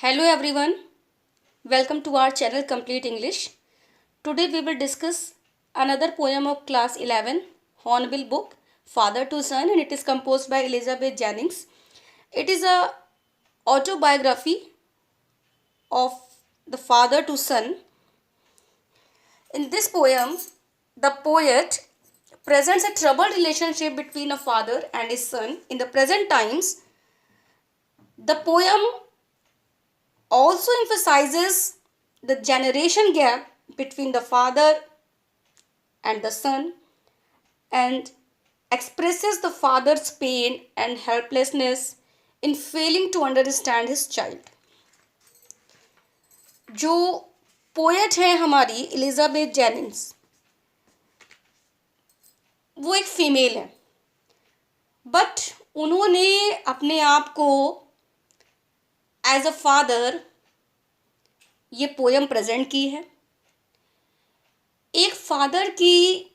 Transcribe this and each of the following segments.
Hello everyone, welcome to our channel Complete English. Today we will discuss another poem of class 11, Hornbill book, Father to Son, and it is composed by Elizabeth Jennings. It is a autobiography of the father to son. In this poem, the poet presents a troubled relationship between a father and his son. In the present times, the poem also emphasizes the generation gap between the father and the son and expresses the father's pain and helplessness in failing to understand his child. जो poet हैं हमारी Elizabeth Jennings, वो एक female है, but उन्होंने अपने आप को एज अ फादर ये पोयम प्रेजेंट की है. एक फादर की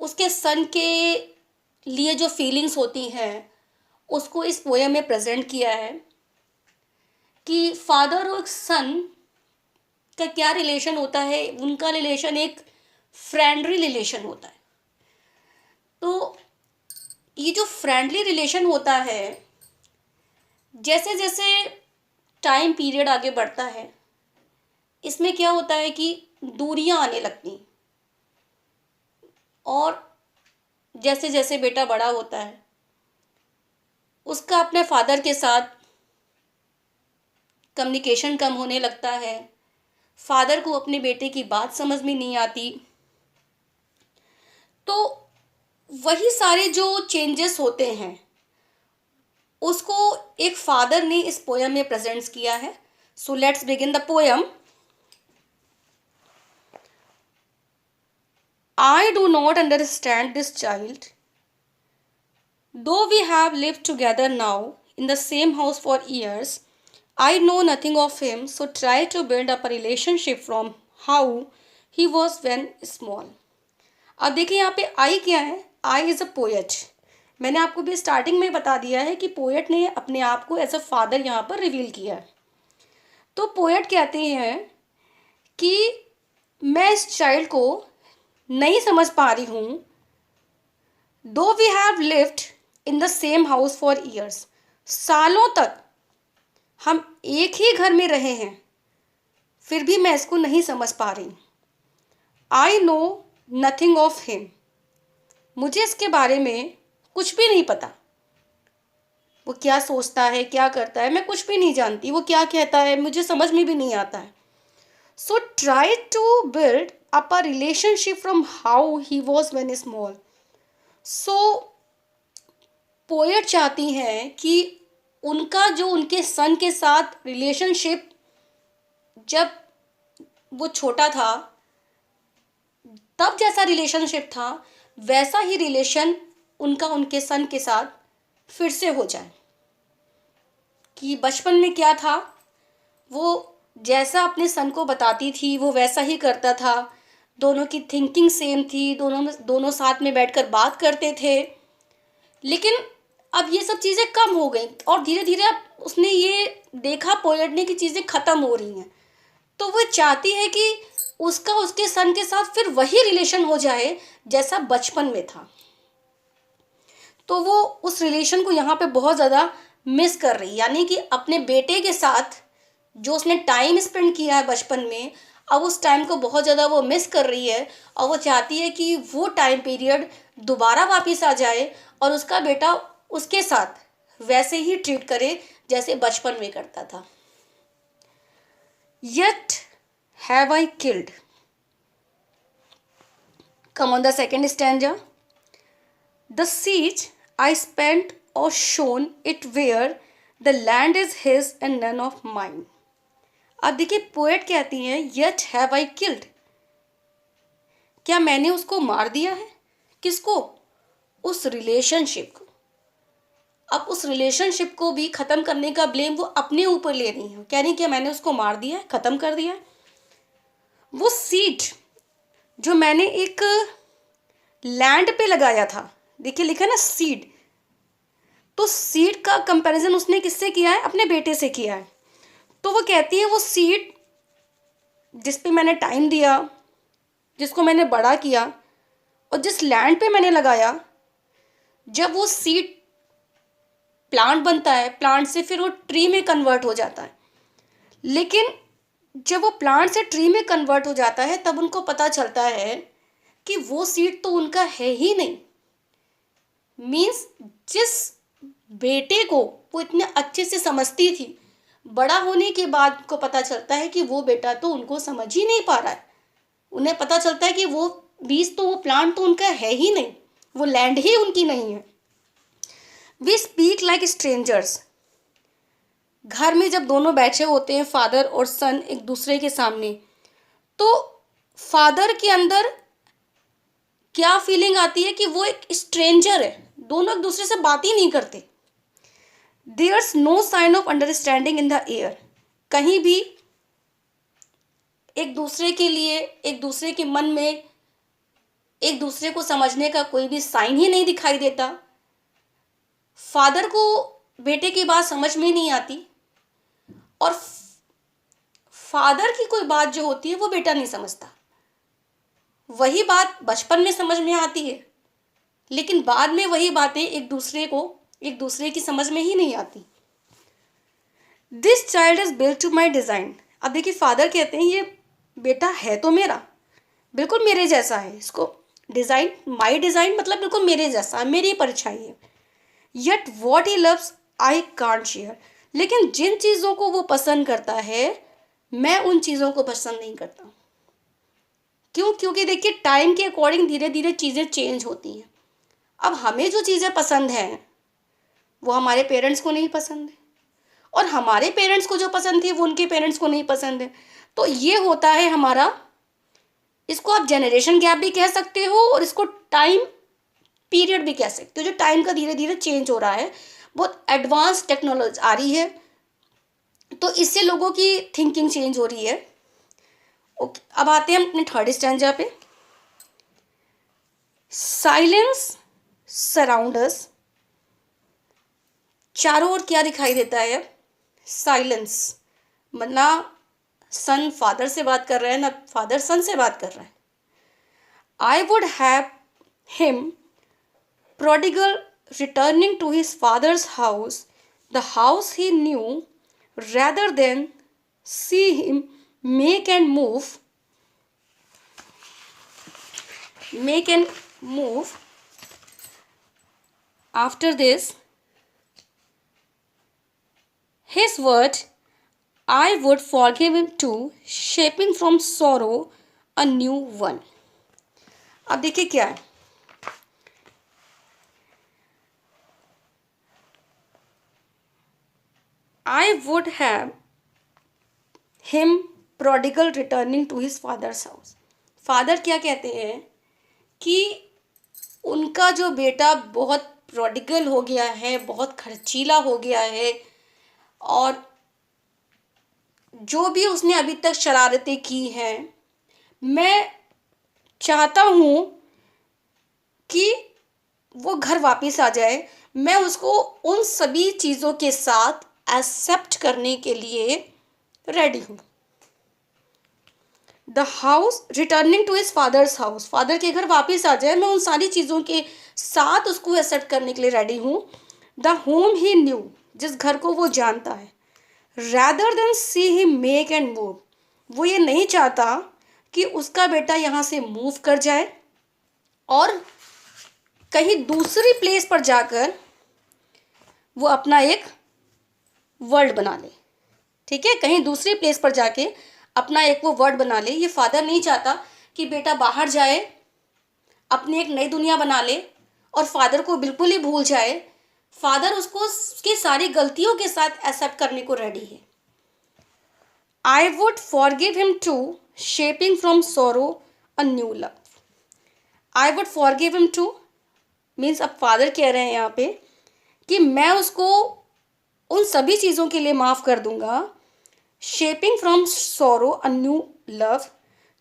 उसके सन के लिए जो फीलिंग्स होती हैं उसको इस पोयम में प्रेजेंट किया है कि फादर और सन का क्या रिलेशन होता है. उनका रिलेशन एक फ्रेंडली रिलेशन होता है. तो ये जो फ्रेंडली रिलेशन होता है, जैसे जैसे टाइम पीरियड आगे बढ़ता है, इसमें क्या होता है कि दूरियां आने लगती, और जैसे जैसे बेटा बड़ा होता है उसका अपने फादर के साथ कम्युनिकेशन कम होने लगता है. फादर को अपने बेटे की बात समझ में नहीं आती. तो वही सारे जो चेंजेस होते हैं उसको एक फादर ने इस पोयम में प्रेजेंट किया है. So let's begin the poem. I do not understand this child. Though we have lived together now in the same house for years, I know nothing of him, so try to build up a relationship from how he was when small. अब देखिए यहाँ पे आई क्या है. I is a poet. मैंने आपको भी starting में बता दिया है कि पोएट ने अपने आप को एज अ फादर यहाँ पर रिवील किया है. तो पोएट कहते हैं कि मैं इस चाइल्ड को नहीं समझ पा रही हूँ. Though we have lived in the same house for years. सालों तक हम एक ही घर में रहे हैं, फिर भी मैं इसको नहीं समझ पा रही. I know nothing of him. मुझे इसके बारे में कुछ भी नहीं पता. वो क्या सोचता है, क्या करता है, मैं कुछ भी नहीं जानती. वो क्या कहता है, मुझे समझ में भी नहीं आता है. So try to build up a relationship from how he was when small. So poet चाहती हैं कि उनका जो उनके सन के साथ रिलेशनशिप जब वो छोटा था तब जैसा रिलेशनशिप था, वैसा ही रिलेशन उनका उनके सन के साथ फिर से हो जाए. कि बचपन में क्या था, वो जैसा अपने सन को बताती थी वो वैसा ही करता था. दोनों की थिंकिंग सेम थी. दोनों साथ में बैठकर बात करते थे. लेकिन अब ये सब चीज़ें कम हो गई और धीरे धीरे अब उसने ये देखा पोएट ने कि चीज़ें ख़त्म हो रही हैं. तो वो चाहती है कि उसका उसके सन के साथ फिर वही रिलेशन हो जाए जैसा बचपन में था. तो वो उस रिलेशन को यहाँ पे बहुत ज़्यादा मिस कर रही, यानी कि अपने बेटे के साथ जो उसने टाइम स्पेंड किया है बचपन में, अब उस टाइम को बहुत ज़्यादा वो मिस कर रही है. और वो चाहती है कि वो टाइम पीरियड दोबारा वापस आ जाए और उसका बेटा उसके साथ वैसे ही ट्रीट करे जैसे बचपन में करता था. Yet have I killed. Come on the second stanza. The siege I spent or shown it where the land is his and none of mine. अब देखिए पोएट कहती हैं yet have I killed. क्या मैंने उसको मार दिया है? किसको? उस रिलेशनशिप को. अब उस रिलेशनशिप को भी ख़त्म करने का ब्लेम वो अपने ऊपर ले रही है. कह रही कि मैंने उसको मार दिया है, ख़त्म कर दिया है. वो सीड जो मैंने एक लैंड पे लगाया था, देखिए लिखा ना सीड, तो सीड का कंपैरिजन उसने किससे किया है? अपने बेटे से किया है। तो वो कहती है वो सीड जिस पे मैंने टाइम दिया, जिसको मैंने बड़ा किया और जिस लैंड पे मैंने लगाया, जब वो सीड प्लांट बनता है, प्लांट से फिर वो ट्री में कन्वर्ट हो जाता है। लेकिन जब वो प्लांट से ट्री में कन्वर्ट हो जाता है तब उनको पता चलता है कि वो सीड तो उनका है ही नहीं। मीन्स जिस बेटे को वो इतने अच्छे से समझती थी, बड़ा होने के बाद को पता चलता है कि वो बेटा तो उनको समझ ही नहीं पा रहा है। उन्हें पता चलता है कि वो बीज तो, वो प्लांट तो उनका है ही नहीं, वो लैंड ही उनकी नहीं है। We speak like strangers. घर में जब दोनों बैठे होते हैं, फादर और सन, एक दूसरे के सामने, तो फादर के अंदर क्या फीलिंग आती है कि वो एक स्ट्रेंजर है, दोनों एक दूसरे से बात ही नहीं करते। There's no sign of understanding in the air. कहीं भी एक दूसरे के लिए, एक दूसरे के मन में एक दूसरे को समझने का कोई भी साइन ही नहीं दिखाई देता। फादर को बेटे की बात समझ में नहीं आती और फादर की कोई बात जो होती है वो बेटा नहीं समझता। वही बात बचपन में समझ में आती है, लेकिन बाद में वही बातें एक दूसरे की समझ में ही नहीं आती। This child is built to my design. अब देखिए, फादर कहते हैं ये बेटा है तो मेरा, बिल्कुल मेरे जैसा है। इसको डिज़ाइन, माई डिज़ाइन मतलब बिल्कुल मेरे जैसा, मेरी परछाई है। Yet what he loves I can't share. लेकिन जिन चीज़ों को वो पसंद करता है, मैं उन चीज़ों को पसंद नहीं करता। क्यों? क्योंकि देखिए, टाइम के अकॉर्डिंग धीरे धीरे चीज़ें चेंज होती हैं। अब हमें जो चीज़ें पसंद हैं वो हमारे पेरेंट्स को नहीं पसंद है, और हमारे पेरेंट्स को जो पसंद थी वो उनके पेरेंट्स को नहीं पसंद है। तो ये होता है हमारा, इसको आप जनरेशन गैप भी कह सकते हो और इसको टाइम पीरियड भी कह सकते हो, जो टाइम का धीरे धीरे चेंज हो रहा है। बहुत एडवांस टेक्नोलॉजी आ रही है, तो इससे लोगों की थिंकिंग चेंज हो रही है। ओके, अब आते हैं अपने थर्ड स्टैंजा पे। साइलेंस सराउंड अस। चारों ओर क्या दिखाई देता है? साइलेंस। ना सन फादर से बात कर रहा है, ना फादर सन से बात कर रहा है। I would have him prodigal returning to his father's house, the house he knew, rather than see him make and move. After this, his word, I would forgive him too, shaping from sorrow a new one. अब देखिए क्या है, I would have him prodigal returning to his father's house. Father क्या कहते हैं कि उनका जो बेटा बहुत प्रोडिगल हो गया है, बहुत खर्चीला हो गया है, और जो भी उसने अभी तक शरारतें की हैं, मैं चाहता हूँ कि वो घर वापस आ जाए। मैं उसको उन सभी चीज़ों के साथ एक्सेप्ट करने के लिए रेडी हूँ। The house, returning to his father's house, father के घर वापस आ जाए, मैं उन सारी चीज़ों के साथ उसको एक्सेप्ट करने के लिए रेडी हूँ। द होम ही न्यू, जिस घर को वो जानता है। Rather than see him make and move, वो ये नहीं चाहता कि उसका बेटा यहाँ से मूव कर जाए और कहीं दूसरी प्लेस पर जाकर वो अपना एक वर्ल्ड बना ले। ठीक है, कहीं दूसरी प्लेस पर जाके अपना एक वो वर्ल्ड बना ले। ये फादर नहीं चाहता कि बेटा बाहर जाए, अपनी एक नई दुनिया बना ले और फादर को बिल्कुल ही भूल जाए। फादर उसको उसकी सारी गलतियों के साथ एक्सेप्ट करने को रेडी है। I would forgive him too, shaping from sorrow a new love. I would forgive him too means, अब फादर कह रहे हैं यहाँ पे कि मैं उसको उन सभी चीज़ों के लिए माफ़ कर दूंगा। Shaping from sorrow a new love,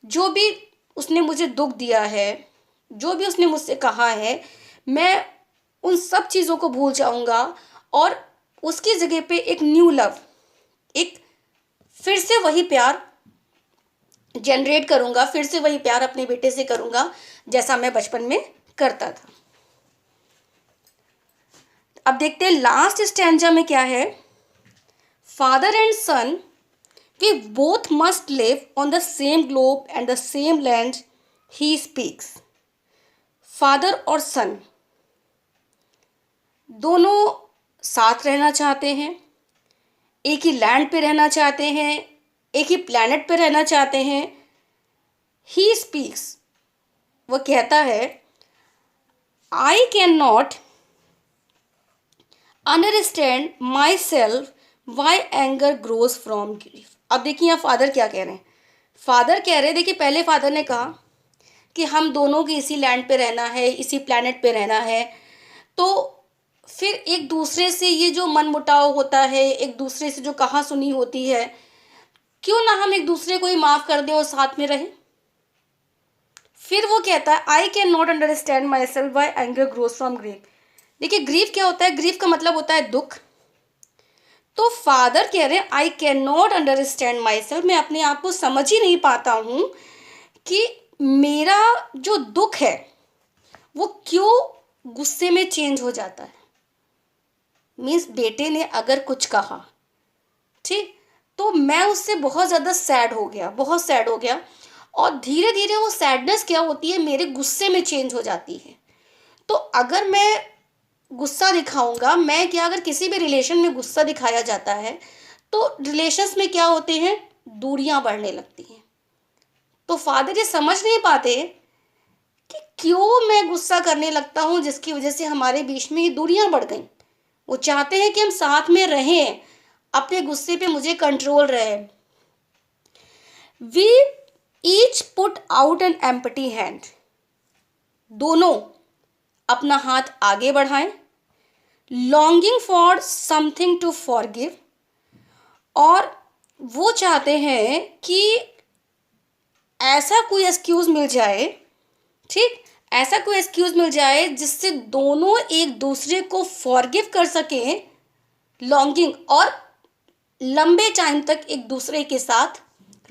जो भी उसने मुझे दुख दिया है, जो भी उसने मुझसे कहा है, मैं उन सब चीज़ों को भूल जाऊंगा और उसकी जगह पे एक न्यू लव, एक फिर से वही प्यार जनरेट करूँगा, फिर से वही प्यार अपने बेटे से करूँगा जैसा मैं बचपन में करता था। अब देखते हैं लास्ट स्टैंजा में क्या है। Father and son we both must live on the same globe and the same land he speaks. Father और सन दोनों साथ रहना चाहते हैं, एक ही लैंड पे रहना चाहते हैं, एक ही प्लैनेट पे रहना चाहते हैं। ही स्पीक्स, वो कहता है, I can not understand my self Y anger grows from grief. अब देखिए यहाँ फादर क्या कह रहे हैं। फादर कह रहे हैं, देखिए पहले फादर ने कहा कि हम दोनों की इसी लैंड पे रहना है, इसी प्लैनेट पे रहना है, तो फिर एक दूसरे से ये जो मनमुटाव होता है, एक दूसरे से जो कहा सुनी होती है, क्यों ना हम एक दूसरे को ही माफ़ कर दें और साथ में रहें। फिर वो कहता है, I can not understand my self Y anger grows from grief. देखिए ग्रीफ क्या होता है, ग्रीफ का मतलब होता है दुख। तो फादर कह रहे हैं, I can not understand my self, मैं अपने आप को समझ ही नहीं पाता हूँ कि मेरा जो दुख है वो क्यों गुस्से में चेंज हो जाता है। मीन्स बेटे ने अगर कुछ कहा, ठीक, तो मैं उससे बहुत ज़्यादा सैड हो गया, बहुत सैड हो गया, और धीरे धीरे वो सैडनेस क्या होती है, मेरे गुस्से में चेंज हो जाती है। तो अगर मैं गुस्सा दिखाऊंगा, मैं क्या, अगर किसी भी रिलेशन में गुस्सा दिखाया जाता है तो रिलेशंस में क्या होते हैं, दूरियां बढ़ने लगती हैं। तो फादर ये समझ नहीं पाते कि क्यों मैं गुस्सा करने लगता हूँ, जिसकी वजह से हमारे बीच में ये दूरियां बढ़ गई। वो चाहते हैं कि हम साथ में रहें, अपने गुस्से पे मुझे कंट्रोल रहे। We each put out an empty hand, दोनों अपना हाथ आगे बढ़ाएं, longing for something to forgive, और वो चाहते हैं कि ऐसा कोई एक्सक्यूज मिल जाए, ठीक, ऐसा कोई एक्सक्यूज मिल जाए जिससे दोनों एक दूसरे को फॉरगिव कर सकें, लॉन्गिंग, और लंबे टाइम तक एक दूसरे के साथ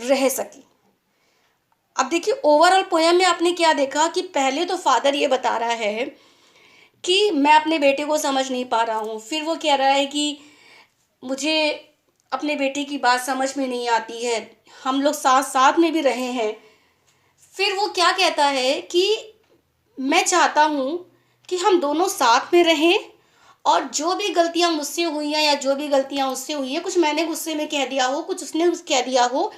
रह सकें। अब देखिए ओवरऑल पोयम में आपने क्या देखा कि पहले तो फादर ये बता रहा है कि मैं अपने बेटे को समझ नहीं पा रहा हूँ, फिर वो कह रहा है कि मुझे अपने बेटे की बात समझ में नहीं आती है, हम लोग साथ साथ में भी रहे हैं। फिर वो क्या कहता है कि मैं चाहता हूँ कि हम दोनों साथ में रहें, और जो भी गलतियाँ मुझसे हुई हैं या जो भी गलतियाँ उससे हुई हैं, कुछ मैंने गुस्से में कह दिया हो, कुछ उसने कह दिया हो,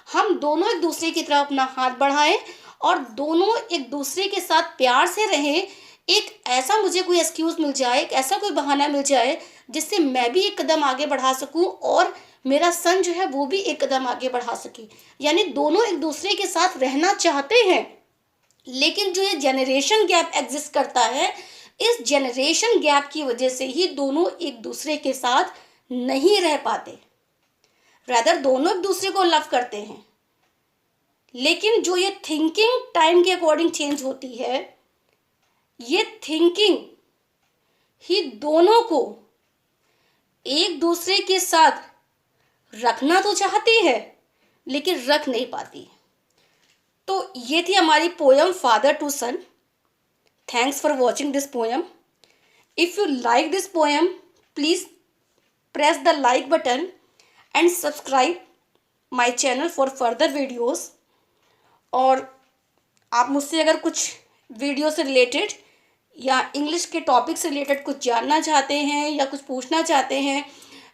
हम दोनों एक दूसरे की तरफ अपना हाथ बढ़ाएं और दोनों एक दूसरे के साथ प्यार से रहें। एक ऐसा मुझे कोई एक्सक्यूज़ मिल जाए, एक ऐसा कोई बहाना मिल जाए जिससे मैं भी एक कदम आगे बढ़ा सकूं और मेरा सन जो है वो भी एक कदम आगे बढ़ा सके। यानी दोनों एक दूसरे के साथ रहना चाहते हैं, लेकिन जो ये जनरेशन गैप एग्जिस्ट करता है, इस जनरेशन गैप की वजह से ही दोनों एक दूसरे के साथ नहीं रह पाते। रादर दोनों एक दूसरे को लव करते हैं, लेकिन जो ये थिंकिंग टाइम के अकॉर्डिंग चेंज होती है, ये थिंकिंग ही दोनों को एक दूसरे के साथ रखना तो चाहती है लेकिन रख नहीं पाती। तो ये थी हमारी poem father to son. Thanks for watching this poem. If you like this poem, please press the like button and subscribe my channel for further videos. और आप मुझसे अगर कुछ वीडियो से रिलेटेड या इंग्लिश के टॉपिक से रिलेटेड कुछ जानना चाहते हैं या कुछ पूछना चाहते हैं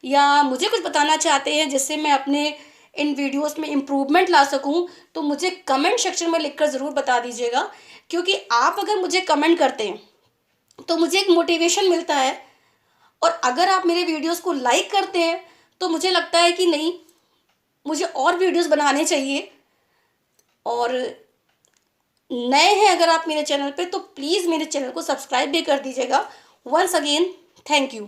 या मुझे कुछ बताना चाहते हैं जिससे मैं अपने इन वीडियोस में इम्प्रूवमेंट ला सकूं, तो मुझे कमेंट सेक्शन में लिखकर ज़रूर बता दीजिएगा। क्योंकि आप अगर मुझे कमेंट करते हैं तो मुझे एक मोटिवेशन मिलता है, और अगर आप मेरे वीडियोस को लाइक करते हैं तो मुझे लगता है कि नहीं, मुझे और वीडियोस बनाने चाहिए। और नए हैं अगर आप मेरे चैनल पे, तो प्लीज़ मेरे चैनल को सब्सक्राइब भी कर दीजिएगा। Once again thank you.